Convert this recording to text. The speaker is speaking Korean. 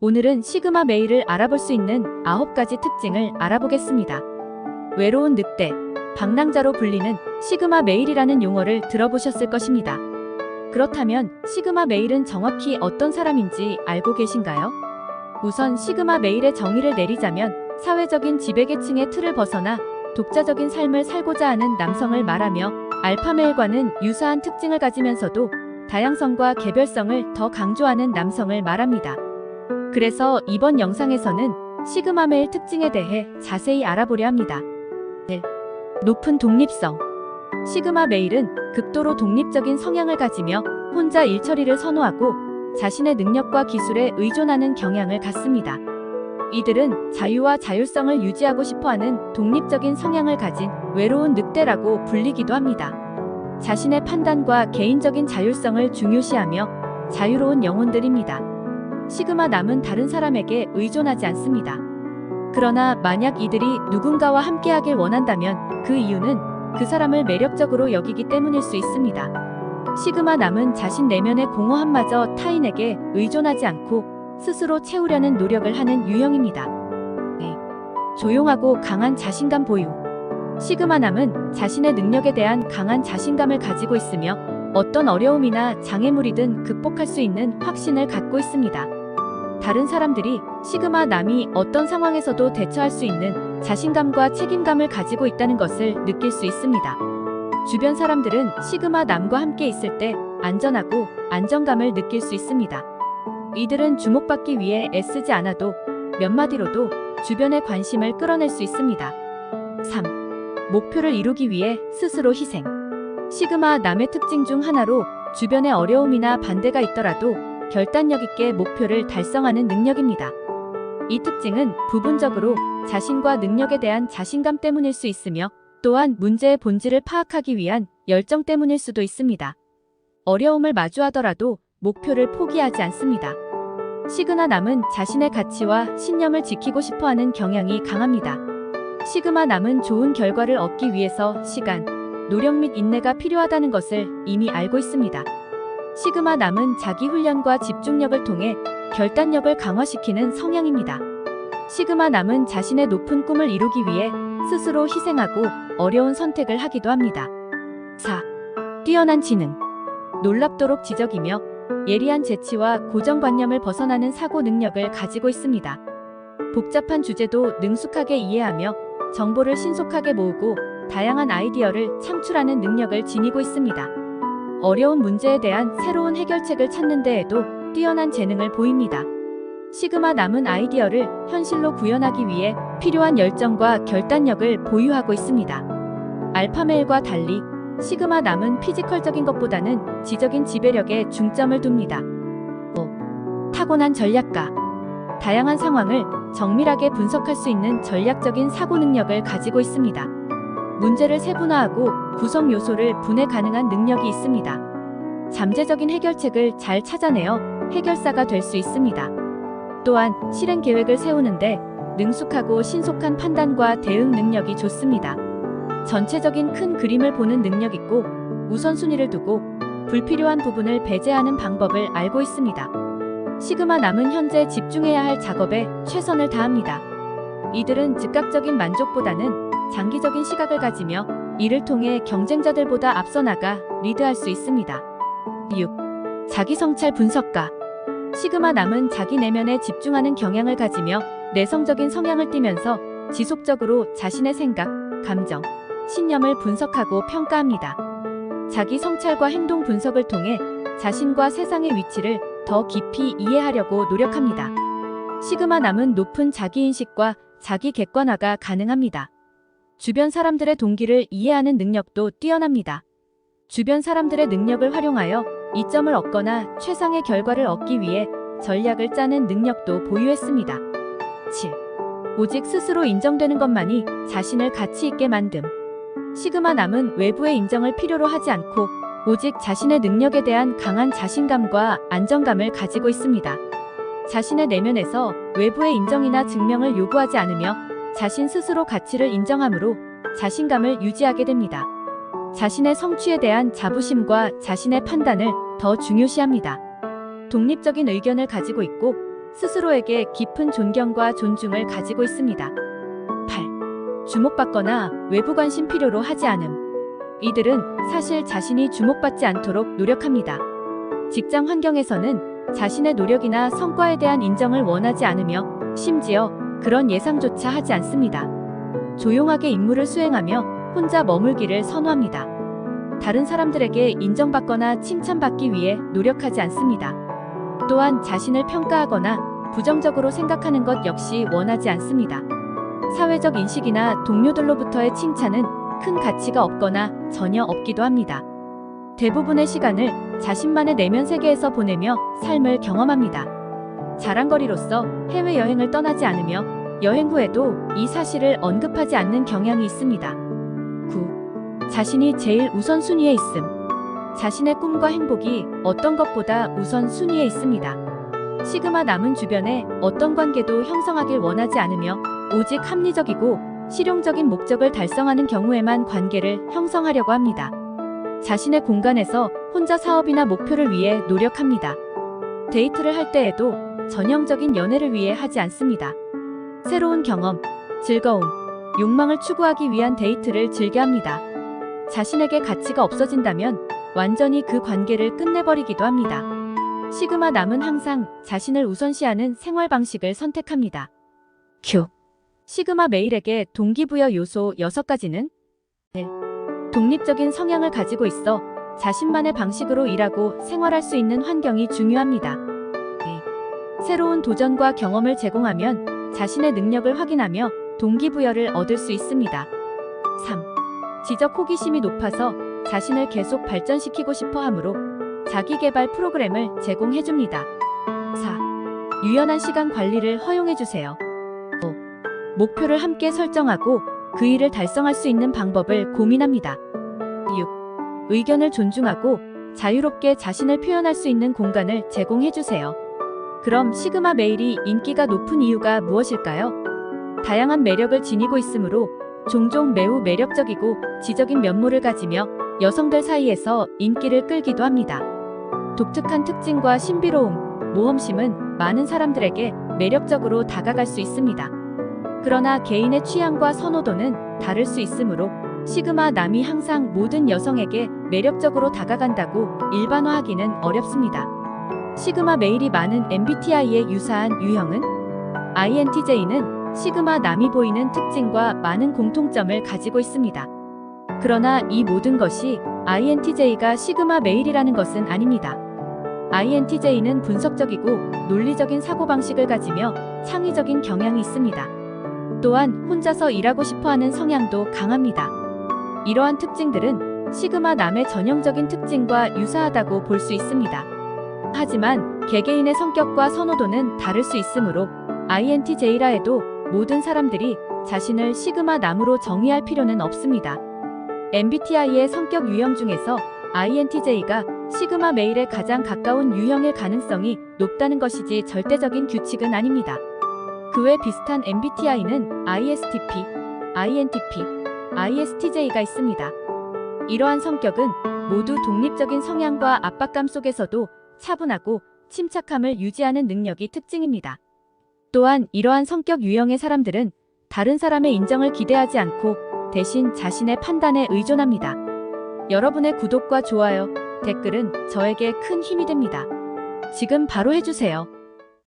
오늘은 시그마 메일을 알아볼 수 있는 9가지 특징을 알아보겠습니다. 외로운 늑대, 방랑자로 불리는 시그마 메일이라는 용어를 들어보셨을 것입니다. 그렇다면 시그마 메일은 정확히 어떤 사람인지 알고 계신가요? 우선 시그마 메일의 정의를 내리자면 사회적인 지배계층의 틀을 벗어나 독자적인 삶을 살고자 하는 남성을 말하며 알파메일과는 유사한 특징을 가지면서도 다양성과 개별성을 더 강조하는 남성을 말합니다. 그래서 이번 영상에서는 시그마 메일 특징에 대해 자세히 알아보려 합니다. 1. 높은 독립성. 시그마 메일은 극도로 독립적인 성향을 가지며 혼자 일처리를 선호하고 자신의 능력과 기술에 의존하는 경향을 갖습니다. 이들은 자유와 자율성을 유지하고 싶어하는 독립적인 성향을 가진 외로운 늑대라고 불리기도 합니다. 자신의 판단과 개인적인 자율성을 중요시하며 자유로운 영혼들입니다. 시그마 남은 다른 사람에게 의존하지 않습니다. 그러나 만약 이들이 누군가와 함께하길 원한다면 그 이유는 그 사람을 매력적으로 여기기 때문일 수 있습니다. 시그마 남은 자신 내면의 공허함마저 타인에게 의존하지 않고 스스로 채우려는 노력을 하는 유형입니다. 네. 조용하고 강한 자신감 보유. 시그마 남은 자신의 능력에 대한 강한 자신감을 가지고 있으며 어떤 어려움이나 장애물이든 극복할 수 있는 확신을 갖고 있습니다. 다른 사람들이 시그마 남이 어떤 상황에서도 대처할 수 있는 자신감과 책임감을 가지고 있다는 것을 느낄 수 있습니다. 주변 사람들은 시그마 남과 함께 있을 때 안전하고 안정감을 느낄 수 있습니다. 이들은 주목받기 위해 애쓰지 않아도 몇 마디로도 주변의 관심을 끌어낼 수 있습니다. 3. 목표를 이루기 위해 스스로 희생. 시그마 남의 특징 중 하나로 주변의 어려움이나 반대가 있더라도 결단력 있게 목표를 달성하는 능력입니다. 이 특징은 부분적으로 자신과 능력에 대한 자신감 때문일 수 있으며 또한 문제의 본질을 파악하기 위한 열정 때문일 수도 있습니다. 어려움을 마주하더라도 목표를 포기하지 않습니다. 시그마 남은 자신의 가치와 신념을 지키고 싶어하는 경향이 강합니다. 시그마 남은 좋은 결과를 얻기 위해서 시간, 노력 및 인내가 필요하다는 것을 이미 알고 있습니다. 시그마 남은 자기 훈련과 집중력을 통해 결단력을 강화시키는 성향입니다. 시그마 남은 자신의 높은 꿈을 이루기 위해 스스로 희생하고 어려운 선택을 하기도 합니다. 4. 뛰어난 지능. 놀랍도록 지적이며 예리한 재치와 고정관념을 벗어나는 사고 능력을 가지고 있습니다. 복잡한 주제도 능숙하게 이해하며 정보를 신속하게 모으고 다양한 아이디어를 창출하는 능력을 지니고 있습니다. 어려운 문제에 대한 새로운 해결책을 찾는 데에도 뛰어난 재능을 보입니다. 시그마 남은 아이디어를 현실로 구현하기 위해 필요한 열정과 결단력을 보유하고 있습니다. 알파메일과 달리 시그마 남은 피지컬적인 것보다는 지적인 지배력에 중점을 둡니다. 5. 타고난 전략가. 다양한 상황을 정밀하게 분석할 수 있는 전략적인 사고 능력을 가지고 있습니다. 문제를 세분화하고 구성 요소를 분해 가능한 능력이 있습니다. 잠재적인 해결책을 잘 찾아내어 해결사가 될 수 있습니다. 또한 실행 계획을 세우는데 능숙하고 신속한 판단과 대응 능력이 좋습니다. 전체적인 큰 그림을 보는 능력 있고 우선순위를 두고 불필요한 부분을 배제하는 방법을 알고 있습니다. 시그마 남은 현재 집중해야 할 작업에 최선을 다합니다. 이들은 즉각적인 만족보다는 장기적인 시각을 가지며 이를 통해 경쟁자들보다 앞서 나가 리드할 수 있습니다. 6. 자기 성찰 분석가. 시그마 남은 자기 내면에 집중하는 경향을 가지며 내성적인 성향을 띠면서 지속적으로 자신의 생각, 감정, 신념을 분석하고 평가합니다. 자기 성찰과 행동 분석을 통해 자신과 세상의 위치를 더 깊이 이해하려고 노력합니다. 시그마 남은 높은 자기인식과 자기 객관화가 가능합니다. 주변 사람들의 동기를 이해하는 능력도 뛰어납니다. 주변 사람들의 능력을 활용하여 이점을 얻거나 최상의 결과를 얻기 위해 전략을 짜는 능력도 보유했습니다. 7. 오직 스스로 인정되는 것만이 자신을 가치 있게 만듦. 시그마 남은 외부의 인정을 필요로 하지 않고 오직 자신의 능력에 대한 강한 자신감과 안정감을 가지고 있습니다. 자신의 내면에서 외부의 인정이나 증명을 요구하지 않으며 자신 스스로 가치를 인정함으로 자신감을 유지하게 됩니다. 자신의 성취에 대한 자부심과 자신의 판단을 더 중요시합니다. 독립적인 의견을 가지고 있고 스스로에게 깊은 존경과 존중을 가지고 있습니다. 8. 주목받거나 외부 관심 필요로 하지 않음. 이들은 사실 자신이 주목받지 않도록 노력합니다. 직장 환경에서는 자신의 노력이나 성과에 대한 인정을 원하지 않으며 심지어 그런 예상조차 하지 않습니다. 조용하게 임무를 수행하며 혼자 머물기를 선호합니다. 다른 사람들에게 인정받거나 칭찬받기 위해 노력하지 않습니다. 또한 자신을 평가하거나 부정적으로 생각하는 것 역시 원하지 않습니다. 사회적 인식이나 동료들로부터의 칭찬은 큰 가치가 없거나 전혀 없기도 합니다. 대부분의 시간을 자신만의 내면 세계에서 보내며 삶을 경험합니다. 자랑거리로서 해외여행을 떠나지 않으며 여행 후에도 이 사실을 언급하지 않는 경향이 있습니다. 9. 자신이 제일 우선순위에 있음. 자신의 꿈과 행복이 어떤 것보다 우선순위에 있습니다. 시그마 남은 주변에 어떤 관계도 형성하길 원하지 않으며 오직 합리적이고 실용적인 목적을 달성하는 경우에만 관계를 형성하려고 합니다. 자신의 공간에서 혼자 사업이나 목표를 위해 노력합니다. 데이트를 할 때에도 전형적인 연애를 위해 하지 않습니다. 새로운 경험, 즐거움, 욕망을 추구하기 위한 데이트를 즐겨합니다. 자신에게 가치가 없어진다면 완전히 그 관계를 끝내버리기도 합니다. 시그마 남은 항상 자신을 우선시하는 생활 방식을 선택합니다. 큐. 시그마 메일에게 동기부여 요소 6가지는 1. 독립적인 성향을 가지고 있어 자신만의 방식으로 일하고 생활할 수 있는 환경이 중요합니다. 2. 새로운 도전과 경험을 제공하면 자신의 능력을 확인하며 동기부여를 얻을 수 있습니다. 3. 지적 호기심이 높아서 자신을 계속 발전시키고 싶어 하므로 자기개발 프로그램을 제공해줍니다. 4. 유연한 시간 관리를 허용해주세요. 5. 목표를 함께 설정하고 그 일을 달성할 수 있는 방법을 고민합니다. 6. 의견을 존중하고 자유롭게 자신을 표현할 수 있는 공간을 제공해주세요. 그럼 시그마 메일이 인기가 높은 이유가 무엇일까요? 다양한 매력을 지니고 있으므로 종종 매우 매력적이고 지적인 면모를 가지며 여성들 사이에서 인기를 끌기도 합니다. 독특한 특징과 신비로움, 모험심은 많은 사람들에게 매력적으로 다가갈 수 있습니다. 그러나 개인의 취향과 선호도는 다를 수 있으므로 시그마 남이 항상 모든 여성에게 매력적으로 다가간다고 일반화하기는 어렵습니다. 시그마 메일이 많은 MBTI에 유사한 유형은 INTJ는 시그마 남이 보이는 특징과 많은 공통점을 가지고 있습니다. 그러나 이 모든 것이 INTJ가 시그마 메일이라는 것은 아닙니다. INTJ는 분석적이고 논리적인 사고방식을 가지며 창의적인 경향이 있습니다. 또한 혼자서 일하고 싶어하는 성향도 강합니다. 이러한 특징들은 시그마 남의 전형적인 특징과 유사하다고 볼 수 있습니다. 하지만 개개인의 성격과 선호도는 다를 수 있으므로 INTJ라 해도 모든 사람들이 자신을 시그마 남으로 정의할 필요는 없습니다. MBTI의 성격 유형 중에서 INTJ가 시그마 메일에 가장 가까운 유형일 가능성이 높다는 것이지 절대적인 규칙은 아닙니다. 그 외 비슷한 MBTI는 ISTP, INTP, ISTJ가 있습니다. 이러한 성격은 모두 독립적인 성향과 압박감 속에서도 차분하고 침착함을 유지하는 능력이 특징입니다. 또한 이러한 성격 유형의 사람들은 다른 사람의 인정을 기대하지 않고 대신 자신의 판단에 의존합니다. 여러분의 구독과 좋아요, 댓글은 저에게 큰 힘이 됩니다. 지금 바로 해주세요.